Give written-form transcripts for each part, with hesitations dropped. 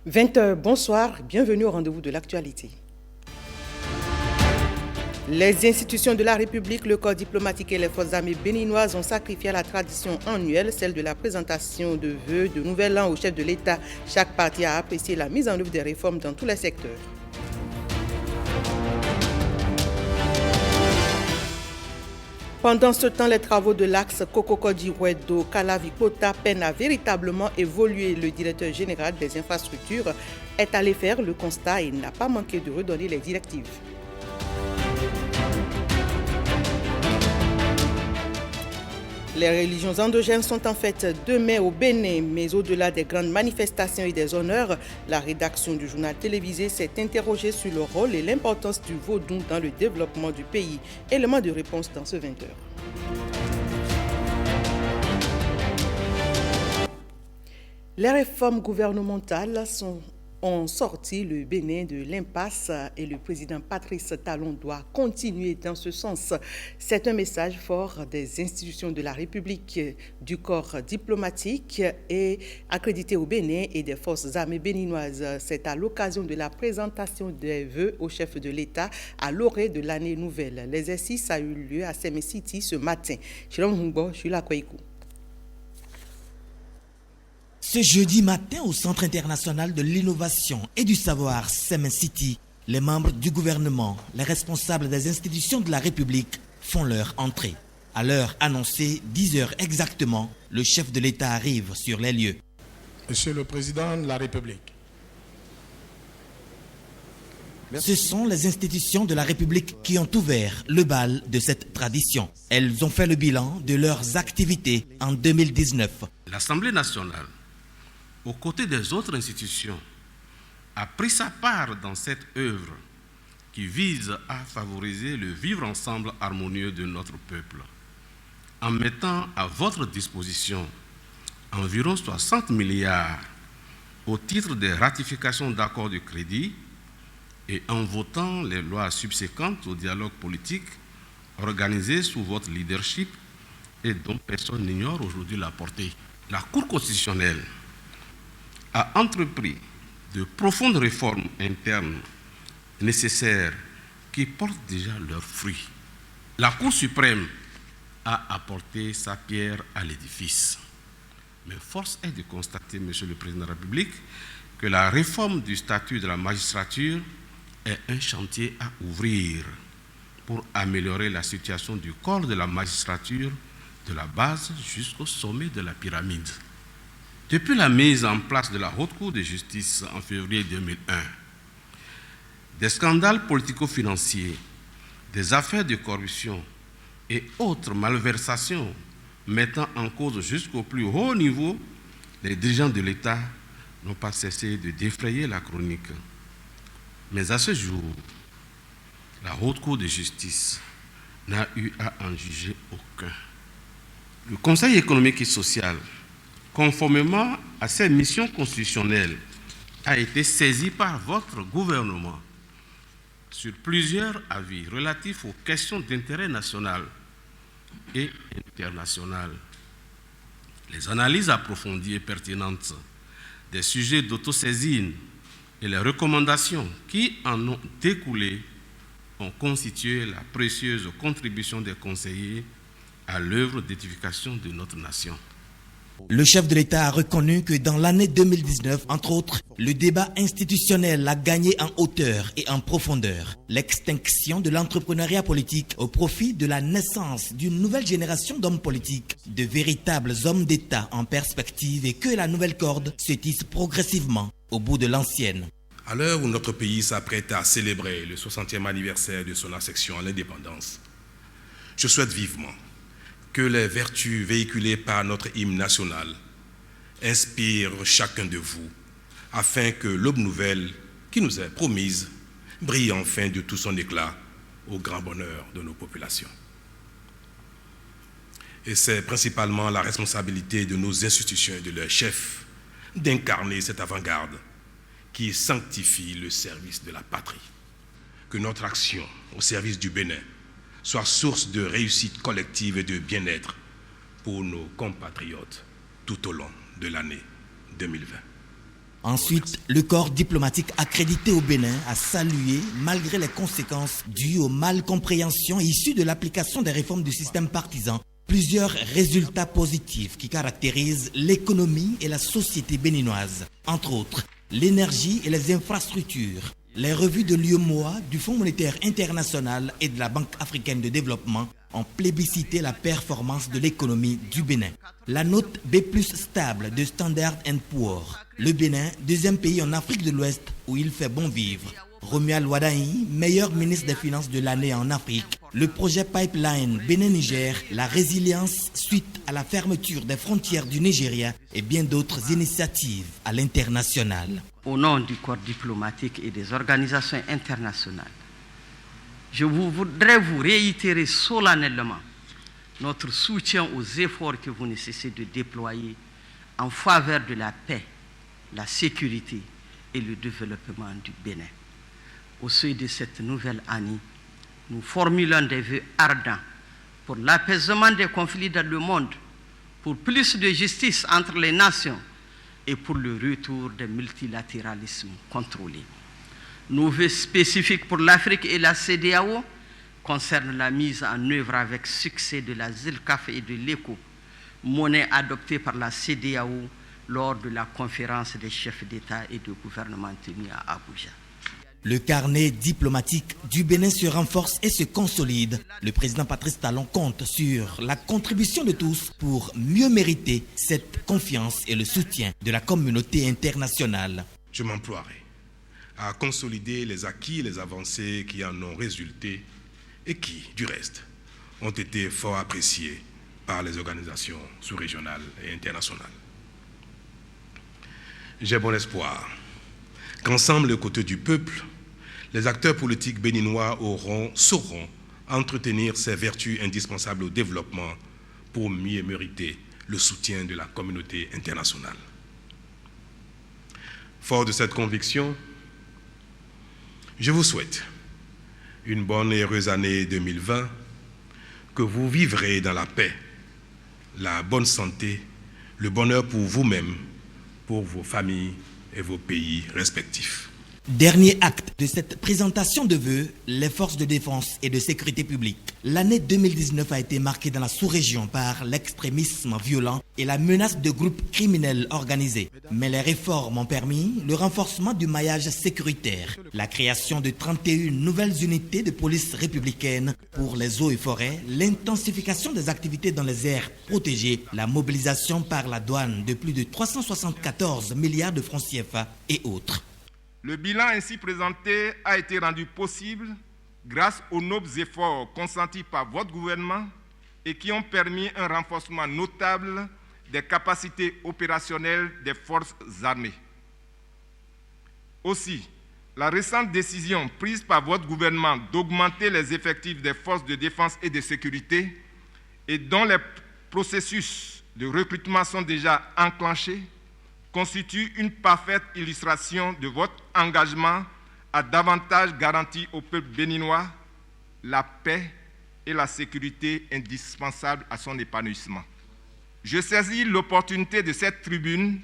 20h, bonsoir, bienvenue au rendez-vous de l'actualité. Les institutions de la République, le corps diplomatique et les forces armées béninoises ont sacrifié à la tradition annuelle, celle de la présentation de vœux de nouvel an au chef de l'État. Chaque parti a apprécié la mise en œuvre des réformes dans tous les secteurs. Pendant ce temps, les travaux de l'axe Cococodi-Ouedo-Calavi-Kota peinent à véritablement évoluer. Le directeur général des infrastructures est allé faire le constat et n'a pas manqué de redonner les directives. Les religions endogènes sont en fête demain au Bénin, mais au-delà des grandes manifestations et des honneurs, la rédaction du journal télévisé s'est interrogée sur le rôle et l'importance du vaudou dans le développement du pays. Élément de réponse dans ce 20h. Les réformes gouvernementales ont sorti le Bénin de l'impasse et le président Patrice Talon doit continuer dans ce sens. C'est un message fort des institutions de la République, du corps diplomatique et accrédité au Bénin et des forces armées béninoises. C'est à l'occasion de la présentation des vœux au chef de l'État à l'orée de l'année nouvelle. L'exercice a eu lieu à Seme City ce matin. Shilom Hungbo, je suis là, Kweikou. Ce jeudi matin, au Centre international de l'innovation et du savoir Seme City, les membres du gouvernement, les responsables des institutions de la République font leur entrée. À l'heure annoncée, 10 heures exactement, le chef de l'État arrive sur les lieux. Monsieur le Président de la République. Ce sont les institutions de la République qui ont ouvert le bal de cette tradition. Elles ont fait le bilan de leurs activités en 2019. L'Assemblée nationale, aux côtés des autres institutions, a pris sa part dans cette œuvre qui vise à favoriser le vivre ensemble harmonieux de notre peuple, en mettant à votre disposition environ 60 milliards au titre des ratifications d'accords de crédit et en votant les lois subséquentes au dialogue politique organisé sous votre leadership et dont personne n'ignore aujourd'hui la portée. La Cour constitutionnelle a entrepris de profondes réformes internes nécessaires qui portent déjà leurs fruits. La Cour suprême a apporté sa pierre à l'édifice. Mais force est de constater, Monsieur le Président de la République, que la réforme du statut de la magistrature est un chantier à ouvrir pour améliorer la situation du corps de la magistrature de la base jusqu'au sommet de la pyramide. Depuis la mise en place de la Haute Cour de justice en février 2001, des scandales politico-financiers, des affaires de corruption et autres malversations mettant en cause jusqu'au plus haut niveau, les dirigeants de l'État n'ont pas cessé de défrayer la chronique. Mais à ce jour, la Haute Cour de justice n'a eu à en juger aucun. Le Conseil économique et social, conformément à ses missions constitutionnelles, a été saisi par votre gouvernement sur plusieurs avis relatifs aux questions d'intérêt national et international. Les analyses approfondies et pertinentes des sujets d'autosaisine et les recommandations qui en ont découlé ont constitué la précieuse contribution des conseillers à l'œuvre d'édification de notre nation. Le chef de l'État a reconnu que dans l'année 2019, entre autres, le débat institutionnel a gagné en hauteur et en profondeur. L'extinction de l'entrepreneuriat politique au profit de la naissance d'une nouvelle génération d'hommes politiques, de véritables hommes d'État en perspective et que la nouvelle corde se tisse progressivement au bout de l'ancienne. À l'heure où notre pays s'apprête à célébrer le 60e anniversaire de son accession à l'indépendance, je souhaite vivement que les vertus véhiculées par notre hymne national inspirent chacun de vous, afin que l'aube nouvelle qui nous est promise brille enfin de tout son éclat au grand bonheur de nos populations. Et c'est principalement la responsabilité de nos institutions et de leurs chefs d'incarner cette avant-garde qui sanctifie le service de la patrie. Que notre action au service du Bénin soit source de réussite collective et de bien-être pour nos compatriotes tout au long de l'année 2020. Ensuite, le corps diplomatique accrédité au Bénin a salué, malgré les conséquences dues aux malcompréhensions issues de l'application des réformes du système partisan, plusieurs résultats positifs qui caractérisent l'économie et la société béninoise. Entre autres, l'énergie et les infrastructures. Les revues de l'UEMOA, du Fonds monétaire international et de la Banque africaine de développement ont plébiscité la performance de l'économie du Bénin. La note B+ stable de Standard & Poor's. Le Bénin, deuxième pays en Afrique de l'Ouest où il fait bon vivre. Romuald Wadaï, meilleur ministre des Finances de l'année en Afrique. Le projet Pipeline Bénin-Niger, la résilience suite à la fermeture des frontières du Nigeria et bien d'autres initiatives à l'international. Au nom du corps diplomatique et des organisations internationales, je voudrais vous réitérer solennellement notre soutien aux efforts que vous ne cessez de déployer en faveur de la paix, la sécurité et le développement du Bénin. Au seuil de cette nouvelle année, nous formulons des vœux ardents pour l'apaisement des conflits dans le monde, pour plus de justice entre les nations et pour le retour d'un multilatéralisme contrôlé. Nos vœux spécifiques pour l'Afrique et la CEDEAO concernent la mise en œuvre avec succès de la ZIRCAF et de l'ECO, monnaie adoptée par la CEDEAO lors de la conférence des chefs d'État et de gouvernement tenue à Abuja. Le carnet diplomatique du Bénin se renforce et se consolide. Le président Patrice Talon compte sur la contribution de tous pour mieux mériter cette confiance et le soutien de la communauté internationale. Je m'emploierai à consolider les acquis et les avancées qui en ont résulté et qui, du reste, ont été fort appréciés par les organisations sous-régionales et internationales. J'ai bon espoir qu'ensemble, aux côtés du peuple, les acteurs politiques béninois sauront entretenir ces vertus indispensables au développement pour mieux mériter le soutien de la communauté internationale. Fort de cette conviction, je vous souhaite une bonne et heureuse année 2020, que vous vivrez dans la paix, la bonne santé, le bonheur pour vous-même, pour vos familles et vos pays respectifs. Dernier acte de cette présentation de vœux, les forces de défense et de sécurité publique. L'année 2019 a été marquée dans la sous-région par l'extrémisme violent et la menace de groupes criminels organisés. Mais les réformes ont permis le renforcement du maillage sécuritaire, la création de 31 nouvelles unités de police républicaine pour les eaux et forêts, l'intensification des activités dans les aires protégées, la mobilisation par la douane de plus de 374 milliards de francs CFA et autres. Le bilan ainsi présenté a été rendu possible grâce aux nobles efforts consentis par votre gouvernement et qui ont permis un renforcement notable des capacités opérationnelles des forces armées. Aussi, la récente décision prise par votre gouvernement d'augmenter les effectifs des forces de défense et de sécurité et dont les processus de recrutement sont déjà enclenchés constitue une parfaite illustration de votre engagement à davantage garantir au peuple béninois la paix et la sécurité indispensables à son épanouissement. Je saisis l'opportunité de cette tribune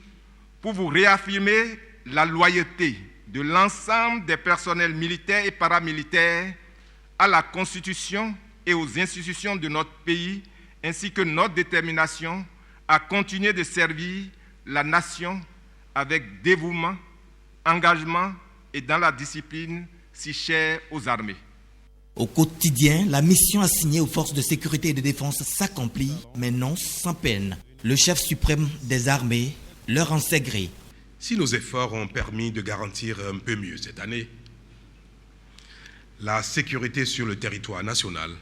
pour vous réaffirmer la loyauté de l'ensemble des personnels militaires et paramilitaires à la Constitution et aux institutions de notre pays, ainsi que notre détermination à continuer de servir la nation avec dévouement, engagement et dans la discipline si chère aux armées. Au quotidien, la mission assignée aux forces de sécurité et de défense s'accomplit, mais non sans peine. Le chef suprême des armées leur en sait gré. Si nos efforts ont permis de garantir un peu mieux cette année la sécurité sur le territoire national,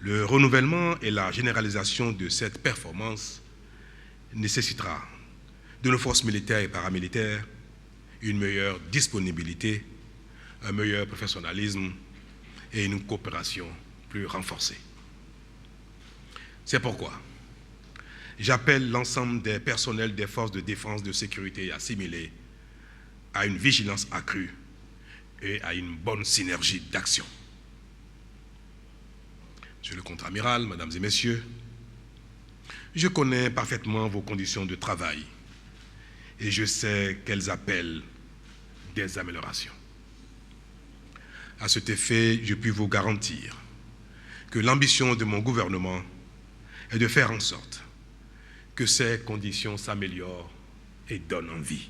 le renouvellement et la généralisation de cette performance nécessitera de nos forces militaires et paramilitaires une meilleure disponibilité, un meilleur professionnalisme et une coopération plus renforcée. C'est pourquoi j'appelle l'ensemble des personnels des forces de défense, de sécurité et assimilés à une vigilance accrue et à une bonne synergie d'action. Monsieur le contre-amiral, mesdames et messieurs, je connais parfaitement vos conditions de travail et je sais qu'elles appellent des améliorations. À cet effet, je puis vous garantir que l'ambition de mon gouvernement est de faire en sorte que ces conditions s'améliorent et donnent envie.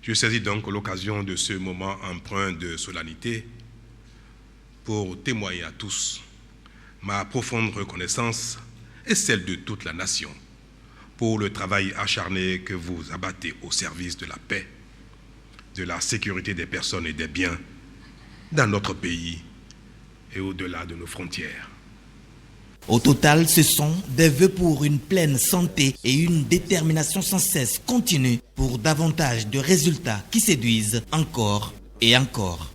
Je saisis donc l'occasion de ce moment empreint de solennité pour témoigner à tous ma profonde reconnaissance et celle de toute la nation pour le travail acharné que vous abattez au service de la paix, de la sécurité des personnes et des biens dans notre pays et au-delà de nos frontières. Au total, ce sont des vœux pour une pleine santé et une détermination sans cesse continue pour davantage de résultats qui séduisent encore et encore.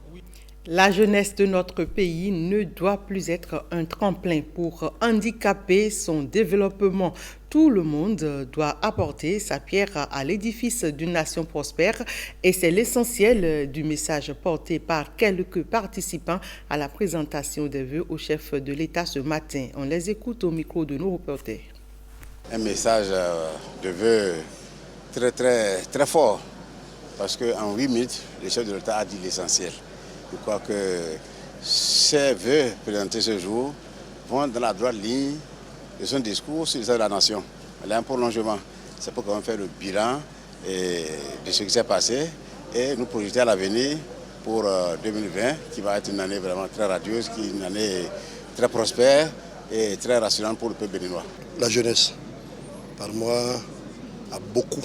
La jeunesse de notre pays ne doit plus être un tremplin pour handicaper son développement. Tout le monde doit apporter sa pierre à l'édifice d'une nation prospère et c'est l'essentiel du message porté par quelques participants à la présentation des vœux au chef de l'État ce matin. On les écoute au micro de nos reporters. Un message de vœux très fort parce qu'en 8 minutes, le chef de l'État a dit l'essentiel. Je crois que ces vœux présentés ce jour vont dans la droite ligne de son discours sur l'état de la nation. Il y a un prolongement. C'est pour qu'on va faire le bilan de ce qui s'est passé et nous projeter à l'avenir pour 2020, qui va être une année vraiment très radieuse, une année très prospère et très rassurante pour le peuple béninois. La jeunesse, par moi, a beaucoup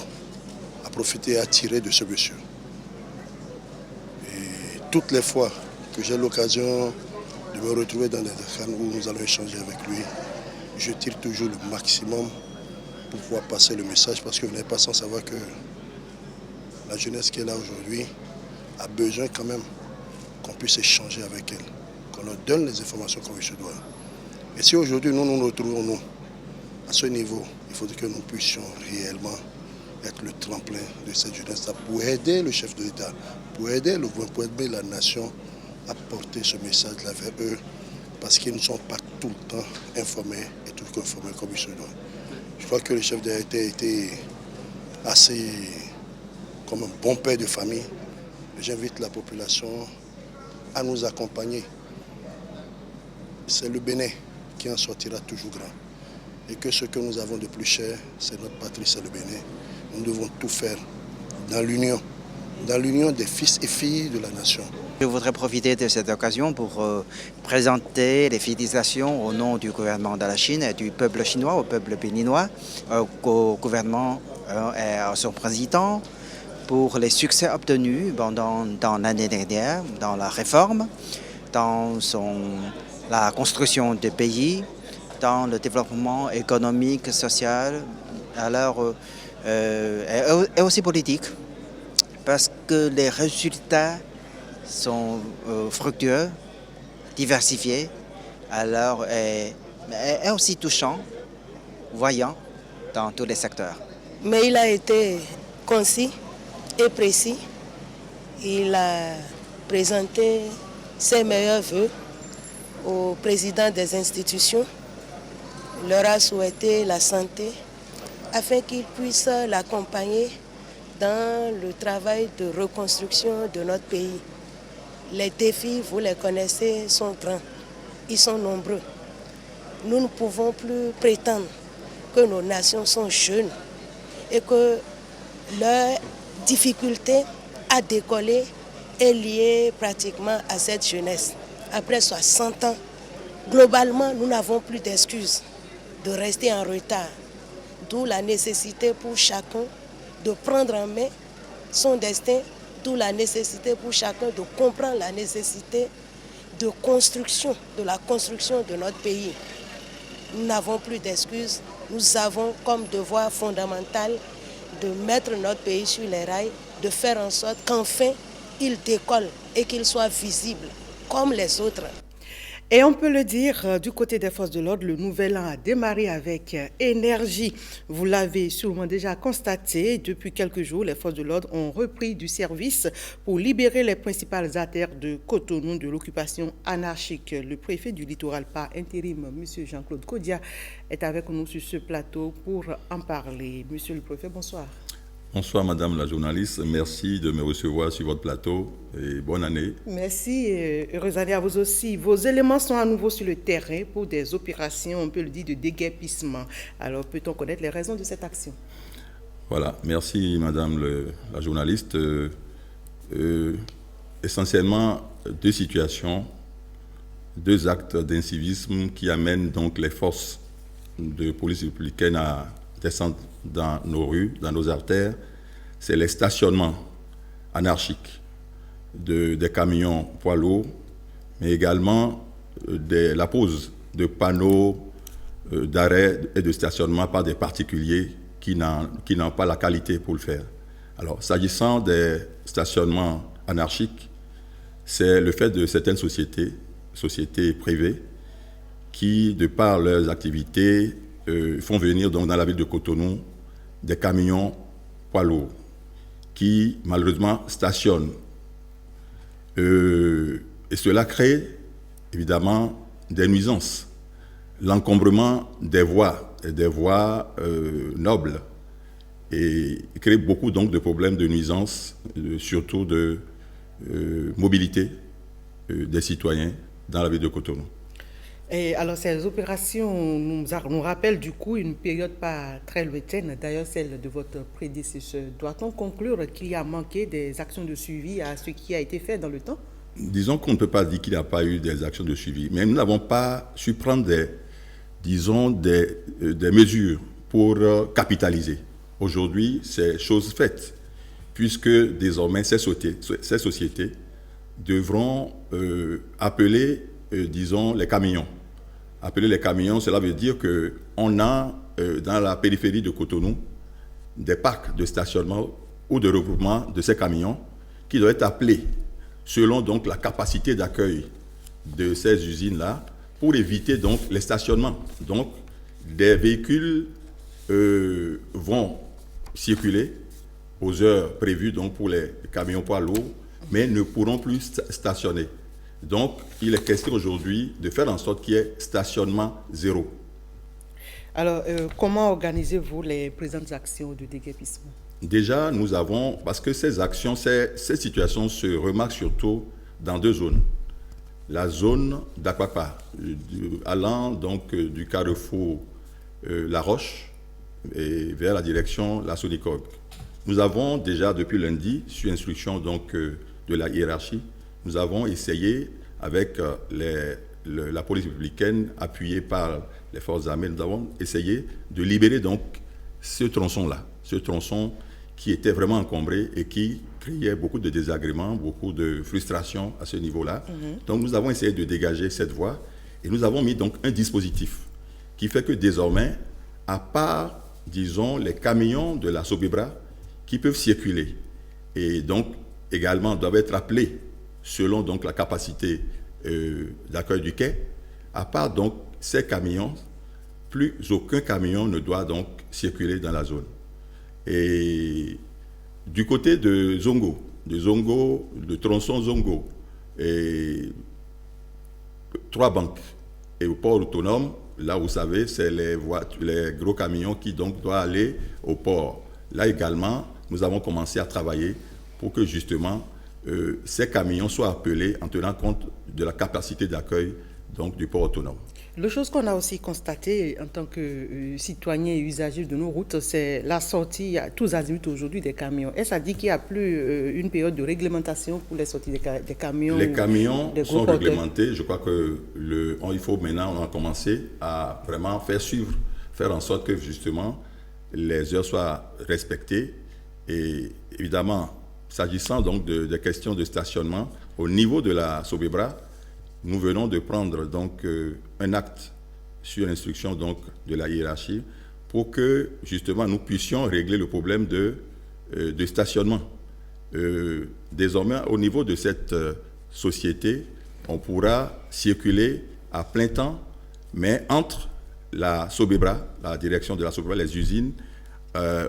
à profiter et à tirer de ce monsieur. Toutes les fois que j'ai l'occasion de me retrouver dans des DACAN où nous allons échanger avec lui, je tire toujours le maximum pour pouvoir passer le message parce que vous n'êtes pas sans savoir que la jeunesse qui est là aujourd'hui a besoin quand même qu'on puisse échanger avec elle, qu'on leur donne les informations comme il se doit. Et si aujourd'hui nous retrouvons à ce niveau, il faudrait que nous puissions réellement être le tremplin de cette jeunesse pour aider le chef de l'État, pour aider le gouvernement, pour aider la nation à porter ce message-là vers eux, parce qu'ils ne sont pas tout le temps informés et tout informés comme il se doit. Je crois que le chef de l'État a été assez comme un bon père de famille. J'invite la population à nous accompagner. C'est le Bénin qui en sortira toujours grand. Et que ce que nous avons de plus cher, c'est notre patrie, c'est le Bénin. Nous devons tout faire dans l'union des fils et filles de la nation. Je voudrais profiter de cette occasion pour présenter les félicitations au nom du gouvernement de la Chine et du peuple chinois, au peuple béninois, au gouvernement et à son président pour les succès obtenus dans l'année dernière, dans la réforme, dans la construction du pays, dans le développement économique, social, et aussi politique, parce que les résultats sont fructueux, diversifiés, et aussi touchants, voyants dans tous les secteurs. Mais il a été concis et précis. Il a présenté ses meilleurs vœux aux présidents des institutions. Il leur a souhaité la santé afin qu'ils puissent l'accompagner dans le travail de reconstruction de notre pays. Les défis, vous les connaissez, sont grands. Ils sont nombreux. Nous ne pouvons plus prétendre que nos nations sont jeunes et que leur difficulté à décoller est liée pratiquement à cette jeunesse. Après 60 ans, globalement, nous n'avons plus d'excuses de rester en retard. D'où la nécessité pour chacun de prendre en main son destin, d'où la nécessité pour chacun de comprendre la nécessité de la construction de notre pays. Nous n'avons plus d'excuses, nous avons comme devoir fondamental de mettre notre pays sur les rails, de faire en sorte qu'enfin il décolle et qu'il soit visible comme les autres. Et on peut le dire, du côté des forces de l'ordre, le nouvel an a démarré avec énergie. Vous l'avez sûrement déjà constaté, depuis quelques jours, les forces de l'ordre ont repris du service pour libérer les principales artères de Cotonou de l'occupation anarchique. Le préfet du littoral par intérim, M. Jean-Claude Kodia, est avec nous sur ce plateau pour en parler. Monsieur le préfet, bonsoir. Bonsoir Madame la journaliste, merci de me recevoir sur votre plateau et bonne année. Merci, heureuse année à vous aussi. Vos éléments sont à nouveau sur le terrain pour des opérations, on peut le dire, de déguerpissement. Alors peut-on connaître les raisons de cette action? Voilà, merci Madame la journaliste. Essentiellement deux situations, deux actes d'incivisme qui amènent donc les forces de police républicaine à descendre dans nos rues, dans nos artères. C'est les stationnements anarchiques des camions poids lourds, mais également la pose de panneaux d'arrêt et de stationnement par des particuliers qui n'ont pas la qualité pour le faire. Alors, s'agissant des stationnements anarchiques, c'est le fait de certaines sociétés privées, qui, de par leurs activités, font venir donc dans la ville de Cotonou des camions poids lourds qui, malheureusement, stationnent. Et cela crée, évidemment, des nuisances. L'encombrement des voies, et des voies nobles, et crée beaucoup donc de problèmes de nuisances, surtout de mobilité des citoyens dans la ville de Cotonou. Et alors, ces opérations nous rappellent du coup une période pas très lointaine, d'ailleurs celle de votre prédécesseur. Doit-on conclure qu'il y a manqué des actions de suivi à ce qui a été fait dans le temps? Disons qu'on ne peut pas dire qu'il n'y a pas eu des actions de suivi, mais nous n'avons pas su prendre des mesures pour capitaliser. Aujourd'hui, c'est chose faite, puisque désormais ces sociétés devront appeler, disons, les camions. Appeler les camions, cela veut dire qu'on a dans la périphérie de Cotonou des parcs de stationnement ou de regroupement de ces camions qui doivent être appelés selon donc la capacité d'accueil de ces usines-là pour éviter donc les stationnements. Donc, des véhicules vont circuler aux heures prévues donc pour les camions poids lourds, mais ne pourront plus stationner. Donc, il est question aujourd'hui de faire en sorte qu'il y ait stationnement zéro. Alors, comment organisez-vous les présentes actions de déguerpissement? Déjà, nous avons, parce que ces actions, ces situations se remarquent surtout dans deux zones. La zone d'Akwakwa, allant donc du carrefour La Roche et vers la direction La Sonicog. Nous avons déjà depuis lundi, sur instruction donc de la hiérarchie, nous avons essayé avec la police républicaine, appuyée par les forces armées, nous avons essayé de libérer donc ce tronçon-là, ce tronçon qui était vraiment encombré et qui créait beaucoup de désagréments, beaucoup de frustration à ce niveau-là. Donc nous avons essayé de dégager cette voie et nous avons mis donc un dispositif qui fait que désormais, à part, disons, les camions de la Sobebra qui peuvent circuler et donc également doivent être appelés selon donc la capacité d'accueil du quai, à part donc ces camions, plus aucun camion ne doit donc circuler dans la zone. Et du côté de Zongo, le tronçon Zongo, et 3 banques et au port autonome, là vous savez, c'est les gros camions qui donc doivent aller au port. Là également, nous avons commencé à travailler pour que justement ces camions soient appelés en tenant compte de la capacité d'accueil donc du port autonome. La chose qu'on a aussi constatée en tant que citoyens et usagers de nos routes, c'est la sortie à tous azimuts aujourd'hui des camions. Est-ce à dire qu'il n'y a plus une période de réglementation pour les sorties des camions? Les camions sont réglementés. Je crois qu'il faut maintenant, on a commencé à vraiment faire en sorte que justement les heures soient respectées. Et évidemment, s'agissant donc des questions de stationnement, au niveau de la Sobebra, nous venons de prendre donc un acte sur instruction donc de la hiérarchie pour que justement nous puissions régler le problème de stationnement. Désormais, au niveau de cette société, on pourra circuler à plein temps, mais entre la Sobebra, la direction de la Sobebra, les usines,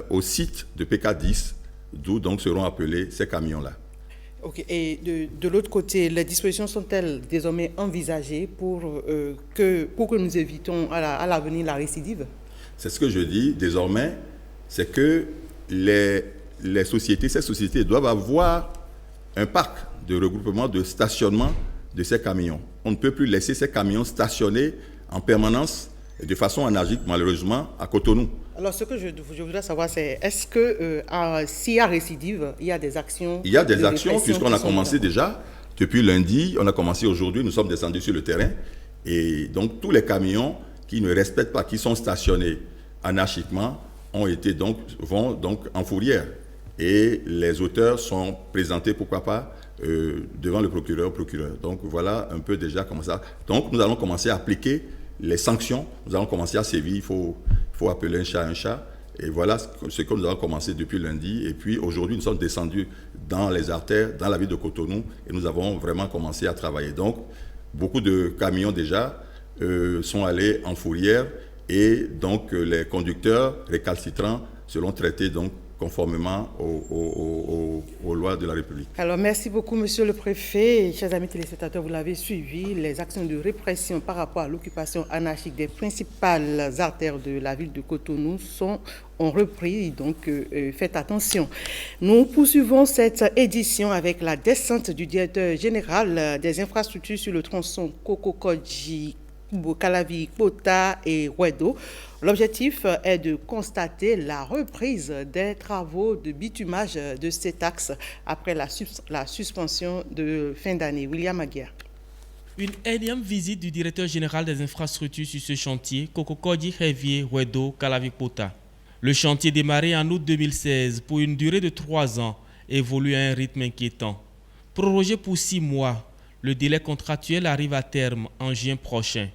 au site de PK10, d'où donc seront appelés ces camions-là. Ok. Et de l'autre côté, les dispositions sont-elles désormais envisagées pour que nous évitons à l'avenir la récidive? C'est ce que je dis désormais, c'est que les ces sociétés doivent avoir un parc de regroupement, de stationnement de ces camions. On ne peut plus laisser ces camions stationnés en permanence et de façon anarchique, malheureusement, à Cotonou. Alors, ce que je voudrais savoir, c'est est-ce que s'il y a récidive, il y a des actions? Il y a des actions, puisqu'on a commencé déjà. Depuis lundi, on a commencé aujourd'hui, nous sommes descendus sur le terrain. Et donc, tous les camions qui ne respectent pas, qui sont stationnés anarchiquement, vont donc en fourrière. Et les auteurs sont présentés, pourquoi pas, devant le procureur. Donc, voilà un peu déjà comment ça. Donc, nous allons commencer à appliquer les sanctions. Nous allons commencer à sévir. Il faut appeler un chat. Et voilà ce que nous avons commencé depuis lundi. Et puis aujourd'hui, nous sommes descendus dans les artères, dans la ville de Cotonou, et nous avons vraiment commencé à travailler. Donc, beaucoup de camions déjà sont allés en fourrière, et donc les conducteurs récalcitrants seront traités donc conformément aux lois de la République. Alors, merci beaucoup, monsieur le préfet. Chers amis téléspectateurs, vous l'avez suivi, les actions de répression par rapport à l'occupation anarchique des principales artères de la ville de Cotonou ont repris, donc faites attention. Nous poursuivons cette édition avec la descente du directeur général des infrastructures sur le tronçon Kokokodji, Calavi, Pota et Wedo. L'objectif est de constater la reprise des travaux de bitumage de cet axe après la suspension de fin d'année. William Aguirre. Une énième visite du directeur général des infrastructures sur ce chantier, Kokokodji, Hevier, Wedo, Calavi, Pota. Le chantier démarré en août 2016 pour une durée de 3 ans évolue à un rythme inquiétant. Prorogé pour 6 mois, le délai contractuel arrive à terme en juin prochain.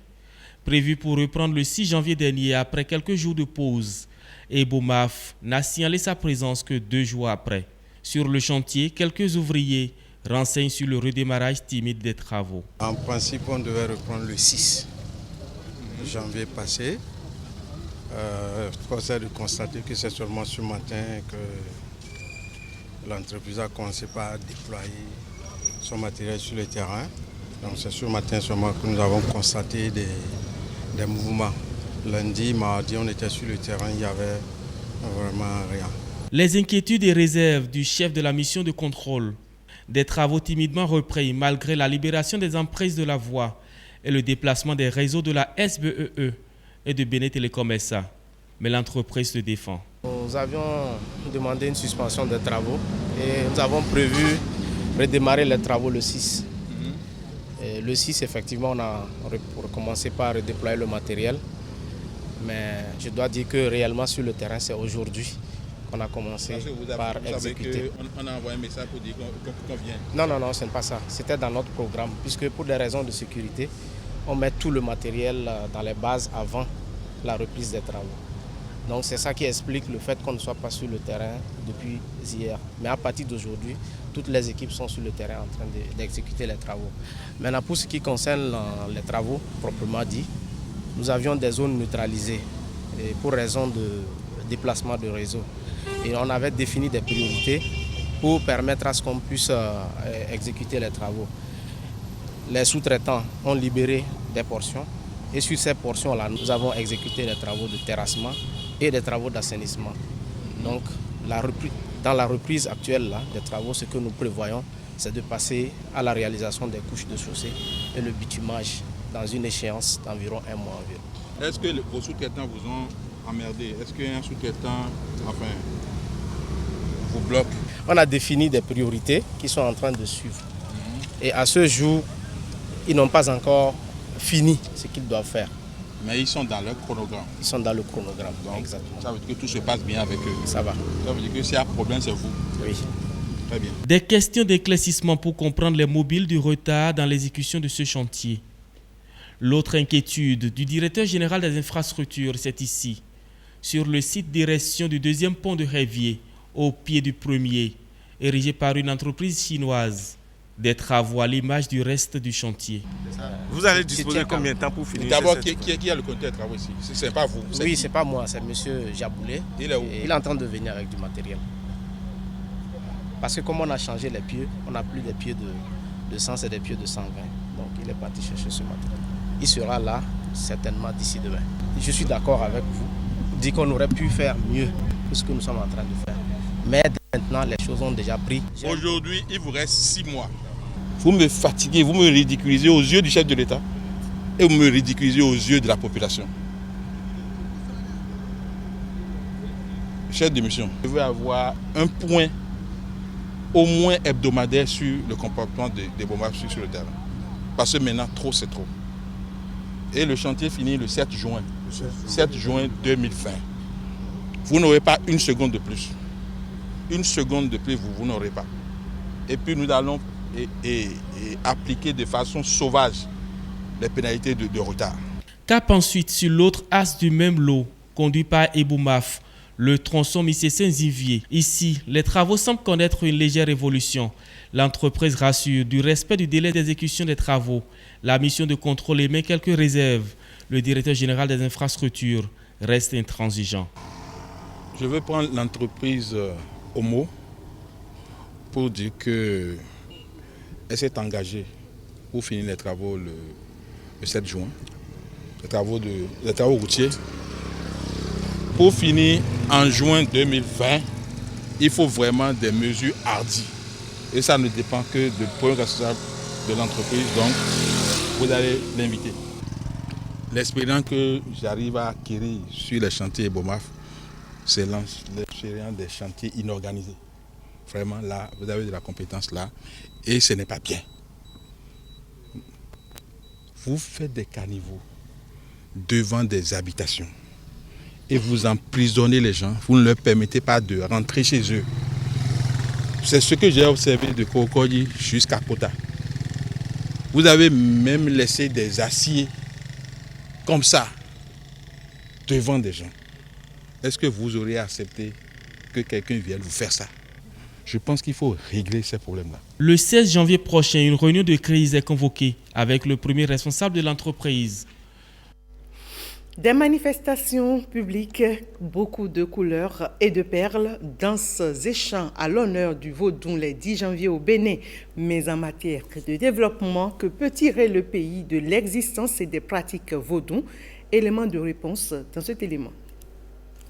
Prévu pour reprendre le 6 janvier dernier après quelques jours de pause, Ebomaf n'a signalé sa présence que 2 jours après. Sur le chantier, quelques ouvriers renseignent sur le redémarrage timide des travaux. En principe, on devait reprendre le 6 janvier passé. Force est de constater que c'est seulement ce matin que l'entreprise a commencé par déployer son matériel sur le terrain. Donc c'est ce matin seulement que nous avons constaté des mouvements. Lundi, mardi, on était sur le terrain, il n'y avait vraiment rien. Les inquiétudes et réserves du chef de la mission de contrôle, des travaux timidement repris malgré la libération des emprises de la voie et le déplacement des réseaux de la SBEE et de Béné Télécom SA. Mais l'entreprise se défend. Nous avions demandé une suspension des travaux et nous avons prévu redémarrer les travaux le 6. Et le 6, effectivement, on a recommencé par redéployer le matériel. Mais je dois dire que réellement sur le terrain, c'est aujourd'hui qu'on a commencé par exécuter. On a envoyé un message pour dire qu'on vient. Non, ce n'est pas ça. C'était dans notre programme, puisque pour des raisons de sécurité, on met tout le matériel dans les bases avant la reprise des travaux. Donc c'est ça qui explique le fait qu'on ne soit pas sur le terrain depuis hier. Mais à partir d'aujourd'hui, toutes les équipes sont sur le terrain en train d'exécuter les travaux. Maintenant, pour ce qui concerne les travaux proprement dit, nous avions des zones neutralisées pour raison de déplacement de réseau. Et on avait défini des priorités pour permettre à ce qu'on puisse exécuter les travaux. Les sous-traitants ont libéré des portions et sur ces portions-là, nous avons exécuté les travaux de terrassement et des travaux d'assainissement. Donc, dans la reprise actuelle des travaux, ce que nous prévoyons, c'est de passer à la réalisation des couches de chaussée et le bitumage dans une échéance d'environ 1 mois environ. Est-ce que vos sous-traitants vous ont emmerdé? Est-ce qu'un sous-traitant vous bloque? On a défini des priorités qui sont en train de suivre. Et à ce jour, ils n'ont pas encore fini ce qu'ils doivent faire. Mais ils sont dans leur chronogramme. Ils sont dans le chronogramme, donc, exactement. Ça veut dire que tout se passe bien avec eux. Ça va. Ça veut dire que s'il y a un problème, c'est vous. Oui. Très bien. Des questions d'éclaircissement pour comprendre les mobiles du retard dans l'exécution de ce chantier. L'autre inquiétude du directeur général des infrastructures, c'est ici, sur le site d'érection du 2e pont de Hevier, au pied du premier, érigé par une entreprise chinoise. Des travaux à l'image du reste du chantier. Vous allez disposer combien de temps pour finir? D'abord, qui a le conducteur des travaux ici? Ce n'est pas vous? Oui, ce n'est pas moi, c'est M. Jaboulé. Il est où? Il est en train de venir avec du matériel. Parce que comme on a changé les pieux, on n'a plus des pieux de 100, c'est des pieux de 120. Donc il est parti chercher ce matériel. Il sera là certainement d'ici demain. Je suis d'accord avec vous. Je dis qu'on aurait pu faire mieux que ce que nous sommes en train de faire. Mais Maintenant, les choses ont déjà pris. Aujourd'hui, il vous reste 6 mois. Vous me fatiguez, vous me ridiculisez aux yeux du chef de l'État et vous me ridiculisez aux yeux de la population. Chef de mission, je veux avoir un point au moins hebdomadaire sur le comportement des bombardements sur le terrain. Parce que maintenant, trop c'est trop. Et le chantier finit le 7 juin. 7 juin 2020. Vous n'aurez pas une seconde de plus. Une seconde de plus, vous n'aurez pas. Et puis nous allons appliquer de façon sauvage les pénalités de retard. Cap ensuite sur l'autre axe du même lot, conduit par Eboumaf, le tronçon Missé-Saint-Zivier. Ici, les travaux semblent connaître une légère évolution. L'entreprise rassure du respect du délai d'exécution des travaux. La mission de contrôle émet quelques réserves. Le directeur général des infrastructures reste intransigeant. Je veux prendre l'entreprise au mot pour dire qu'elle s'est engagée pour finir les travaux le 7 juin, les travaux routiers. Pour finir en juin 2020, il faut vraiment des mesures hardies. Et ça ne dépend que du premier responsable de l'entreprise, donc vous allez l'inviter. L'expérience que j'arrive à acquérir sur les chantiers Eboumaf, c'est l'expérience des chantiers inorganisés. Vraiment, là, vous avez de la compétence là, et ce n'est pas bien. Vous faites des caniveaux devant des habitations et vous emprisonnez les gens, vous ne leur permettez pas de rentrer chez eux. C'est ce que j'ai observé de Kokoji jusqu'à Kota. Vous avez même laissé des aciers comme ça devant des gens. Est-ce que vous auriez accepté que quelqu'un vienne vous faire ça? Je pense qu'il faut régler ces problèmes-là. Le 16 janvier prochain, une réunion de crise est convoquée avec le premier responsable de l'entreprise. Des manifestations publiques, beaucoup de couleurs et de perles, danses et chants à l'honneur du Vaudou les 10 janvier au Bénin. Mais en matière de développement, que peut tirer le pays de l'existence et des pratiques vaudou? Élément de réponse dans cet élément.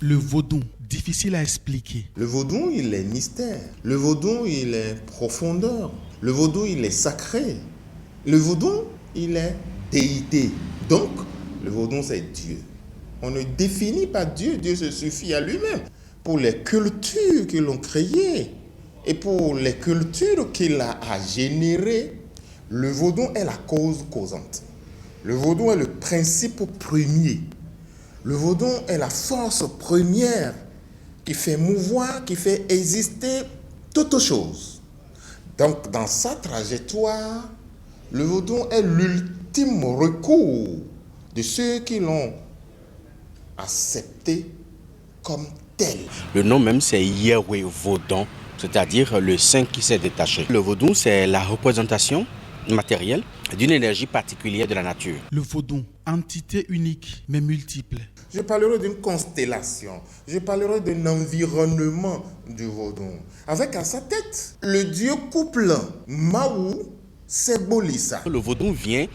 Le vaudou, difficile à expliquer. Le vaudou, il est mystère. Le vaudou, il est profondeur. Le vaudou, il est sacré. Le vaudou, il est déité. Donc, le vaudou, c'est Dieu. On ne définit pas Dieu, Dieu se suffit à lui-même. Pour les cultures qu'il a créées et pour les cultures qu'il a générées, le vaudou est la cause causante. Le vaudou est le principe premier. Le vaudou est la force première qui fait mouvoir, qui fait exister toute chose. Donc, dans sa trajectoire, le vaudou est l'ultime recours de ceux qui l'ont accepté comme tel. Le nom même, c'est Yahweh Vaudon, c'est-à-dire le saint qui s'est détaché. Le vaudou, c'est la représentation matérielle d'une énergie particulière de la nature. Le vaudou, entité unique mais multiple. Je parlerai d'une constellation, je parlerai d'un environnement du vaudou. Avec à sa tête le dieu couple Maou Sebolissa. Le vaudou vient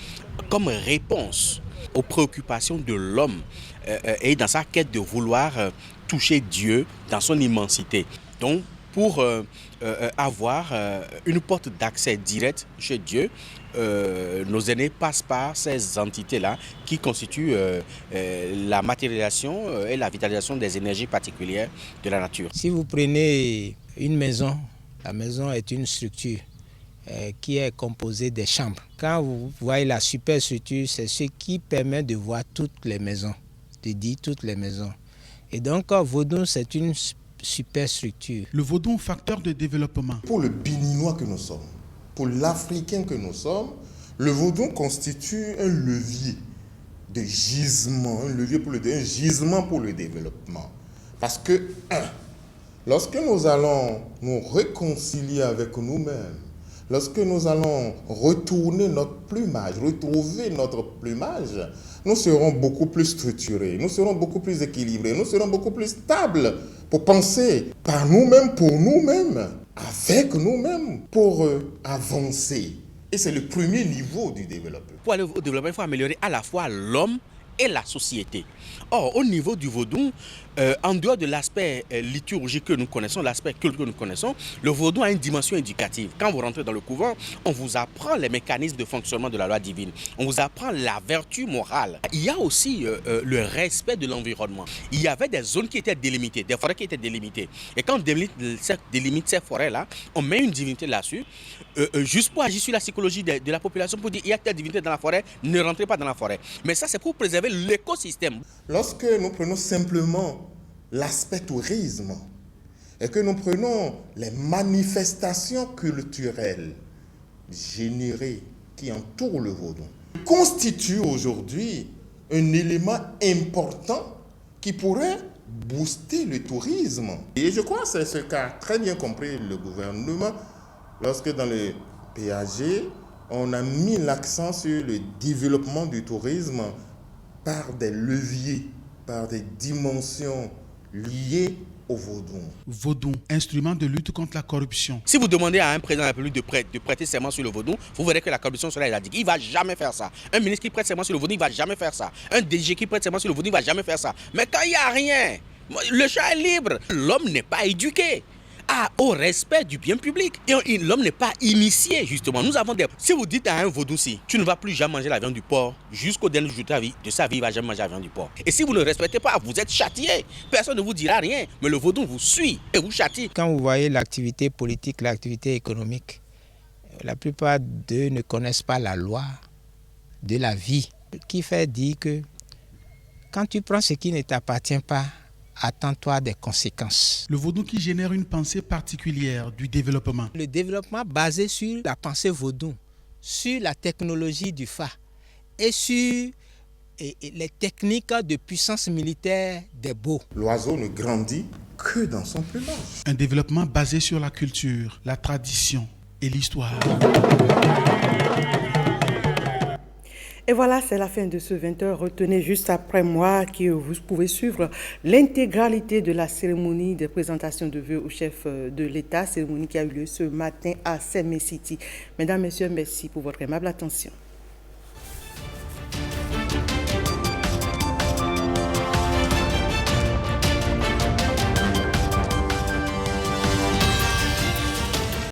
comme réponse aux préoccupations de l'homme et dans sa quête de vouloir toucher Dieu dans son immensité. Donc, pour avoir une porte d'accès direct chez Dieu, nos aînés passent par ces entités-là qui constituent la matérialisation et la vitalisation des énergies particulières de la nature. Si vous prenez une maison, la maison est une structure qui est composée des chambres. Quand vous voyez la superstructure, c'est ce qui permet de voir toutes les maisons, de dire toutes les maisons. Et donc, vaudou, c'est une superstructure. Le vaudou, facteur de développement. Pour le Béninois que nous sommes, pour l'Africain que nous sommes, le vaudou constitue un levier de gisement, un gisement pour le développement. Parce que, lorsque nous allons nous réconcilier avec nous-mêmes, lorsque nous allons retourner notre plumage, retrouver notre plumage, nous serons beaucoup plus structurés, nous serons beaucoup plus équilibrés, nous serons beaucoup plus stables pour penser par nous-mêmes, pour nous-mêmes, avec nous-mêmes, pour avancer. Et c'est le premier niveau du développement. Pour aller au développement, il faut améliorer à la fois l'homme et la société. Or, au niveau du vaudou, En dehors de l'aspect liturgique que nous connaissons, l'aspect culte que nous connaissons, le vaudou a une dimension éducative. Quand vous rentrez dans le couvent, on vous apprend les mécanismes de fonctionnement de la loi divine. On vous apprend la vertu morale. Il y a aussi le respect de l'environnement. Il y avait des zones qui étaient délimitées, des forêts qui étaient délimitées. Et quand on délimite ces forêts-là, on met une divinité là-dessus, juste pour agir sur la psychologie de la population, pour dire il y a telle divinité dans la forêt, ne rentrez pas dans la forêt. Mais ça, c'est pour préserver l'écosystème. Lorsque nous prenons simplement l'aspect tourisme et que nous prenons les manifestations culturelles générées qui entourent le vaudou, constitue aujourd'hui un élément important qui pourrait booster le tourisme. Et je crois que c'est ce qu'a très bien compris le gouvernement lorsque dans le PAG, on a mis l'accent sur le développement du tourisme par des leviers, par des dimensions liées au vaudou. Vaudou, instrument de lutte contre la corruption. Si vous demandez à un président de la République de prêter serment sur le vaudou, vous verrez que la corruption sera éradiquée. Il ne va jamais faire ça. Un ministre qui prête serment sur le vaudou, il ne va jamais faire ça. Un DG qui prête serment sur le vaudou, il ne va jamais faire ça. Mais quand il n'y a rien, le champ est libre. L'homme n'est pas éduqué au respect du bien public. Et l'homme n'est pas initié, justement. Nous avons des... Si vous dites à un vaudou-ci, tu ne vas plus jamais manger la viande du porc, jusqu'au dernier jour de sa vie, il ne va jamais manger la viande du porc. Et si vous ne respectez pas, vous êtes châtié. Personne ne vous dira rien, mais le vaudou vous suit et vous châtie. Quand vous voyez l'activité politique, l'activité économique, la plupart d'eux ne connaissent pas la loi de la vie, qui fait dire que quand tu prends ce qui ne t'appartient pas, attends-toi des conséquences. Le vaudou qui génère une pensée particulière du développement. Le développement basé sur la pensée vaudou, sur la technologie du Fa et sur les techniques de puissance militaire des Beaux. L'oiseau ne grandit que dans son plumage. Un développement basé sur la culture, la tradition et l'histoire. Et voilà, c'est la fin de ce 20h. Retenez juste après moi que vous pouvez suivre l'intégralité de la cérémonie de présentation de vœux au chef de l'État, cérémonie qui a eu lieu ce matin à Sémé City. Mesdames, Messieurs, merci pour votre aimable attention.